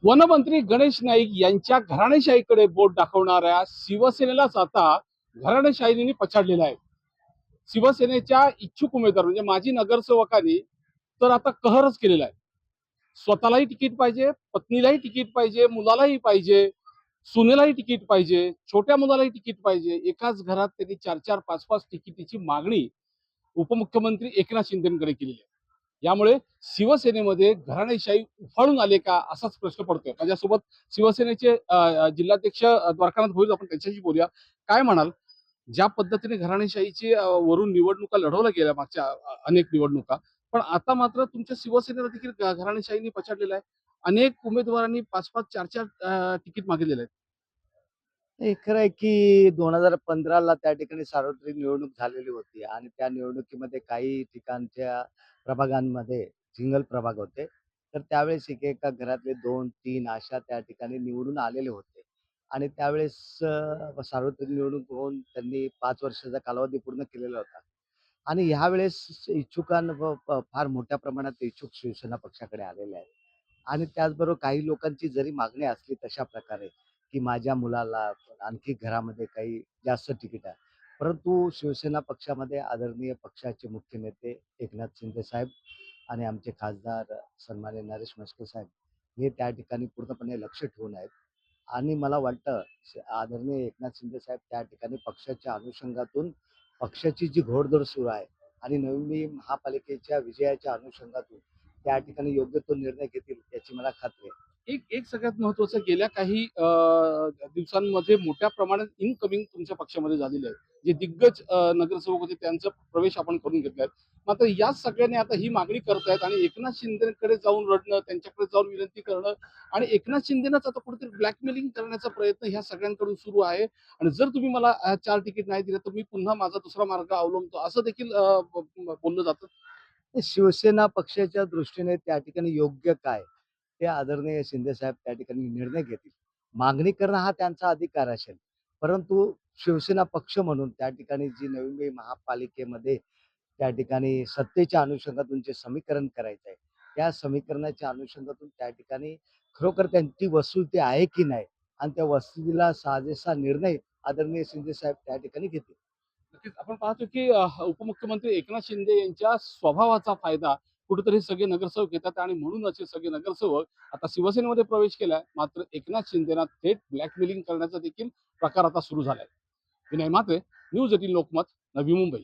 वनमंत्री गणेश नाईक यांच्या घराणेशाहीकडे बोट दाखवणाऱ्या शिवसेनेलाच आता घराणेशाहीने पछाडलेला आहे. शिवसेनेच्या इच्छुक उमेदवार म्हणजे माजी नगरसेवकांनी तर आता कहरच केलेला आहे. स्वतःलाही तिकीट पाहिजे, पत्नीलाही तिकीट पाहिजे, मुलालाही पाहिजे, सुनेलाही तिकीट पाहिजे, छोट्या मुलालाही तिकीट पाहिजे. एकाच घरात त्यांनी 4-4, 5-5 तिकिटीची मागणी उपमुख्यमंत्री एकनाथ शिंदेकडे केलेली आहे. यामुळे शिवसेनेमध्ये घराणेशाही उफाळून आले का असाच प्रश्न पडतोय. माझ्यासोबत शिवसेनेचे जिल्हाध्यक्ष द्वारकानाथ भोईर, आपण त्यांच्याशी बोलूया. काय म्हणाल, ज्या पद्धतीने घराणेशाहीची वरून निवडणुका लढवल्या गेल्या मागच्या अनेक निवडणुका, पण आता मात्र तुमच्या शिवसेनेला देखील घराणेशाहीने पछाडलेलं आहे. अनेक उमेदवारांनी 5-5, 4-4 तिकीट मागितलेले आहेत. हे खरं आहे, की 2015ला त्या ठिकाणी सार्वत्रिक निवडणूक झालेली होती आणि त्या निवडणुकीमध्ये काही ठिकाणच्या प्रभागांमध्ये सिंगल प्रभाग होते. तर त्यावेळेस एकेका घरातले 2-3 अशा त्या ठिकाणी निवडून आलेले होते आणि त्यावेळेस सार्वत्रिक निवडणूक होऊन त्यांनी 5 वर्षाचा कालावधी पूर्ण केलेला होता आणि ह्यावेळेस फार मोठ्या प्रमाणात इच्छुक शिवसेना पक्षाकडे आलेले आहेत. आणि त्याचबरोबर काही लोकांची जरी मागणी असली तशा प्रकारे, की माझ्या मुलाला आणखी घरामध्ये काही जास्त तिकीट आहे. परंतु शिवसेना पक्षामध्ये आदरणीय पक्षाचे मुख्य नेते एकनाथ शिंदे साहेब आणि आमचे खासदार सन्माननीय नरेश म्हस्के साहेब हे त्या ठिकाणी पूर्णपणे लक्ष ठेवून आहेत. आणि मला वाटतं आदरणीय एकनाथ शिंदे साहेब त्या ठिकाणी पक्षाच्या अनुषंगातून पक्षाची जी घोडदौड सुरू आहे आणि नवी महापालिकेच्या विजयाच्या अनुषंगातून त्या ठिकाणी योग्य तो निर्णय घेतील याची मला खात्री आहे. एक एक सगळ्यात महत्त्वाचं, गेल्या काही दिवसांमध्ये मोठ्या प्रमाणात इनकमिंग तुमच्या पक्षामध्ये झालेले आहे. जे दिग्गज नगरसेवक होते त्यांचा प्रवेश आपण करून घेतलाय. मात्र या सगळ्यांनी आता ही मागणी करतायत आणि एकनाथ शिंदेकडे जाऊन रडणं, त्यांच्याकडे जाऊन विनंती करणं आणि एकनाथ शिंदेनाच आता कुठेतरी ब्लॅकमेलिंग करण्याचा प्रयत्न ह्या सगळ्यांकडून सुरू आहे. आणि जर तुम्ही मला 4 तिकीट नाही दिलं तर मी पुन्हा माझा दुसरा मार्ग अवलंबतो, असं देखील बोललं जातं. शिवसेना पक्षाच्या दृष्टीने त्या ठिकाणी योग्य काय, ते आदरणीय शिंदेसाहेब त्या ठिकाणी निर्णय घेतील. मागणी करणं हा त्यांचा अधिकार असेल. परंतु शिवसेना पक्ष म्हणून त्या ठिकाणी जी नवी मुंबई महापालिकेमध्ये त्या ठिकाणी सत्तेच्या अनुषंगातून जे समीकरण करायचं आहे, त्या समीकरणाच्या अनुषंगातून त्या ठिकाणी खरोखर त्यांची वस्तुस्थिती आहे की नाही आणि त्या वस्तुस्थितीला साजेसा निर्णय आदरणीय शिंदेसाहेब त्या ठिकाणी घेतील. नक्कीच आपण पाहतो की उपमुख्यमंत्री एकनाथ शिंदे यांच्या स्वभावाचा फायदा कुठेतरी सगळे नगरसेवक घेतात आणि म्हणूनच हे सगळे नगरसेवक आता शिवसेनेमध्ये प्रवेश केलाय. मात्र एकनाथ शिंदेना थेट ब्लॅकमेलिंग करण्याचा देखील प्रकार आता सुरू झालाय. विनय म्हात्रे, न्यूज 18 लोकमत, नवी मुंबई.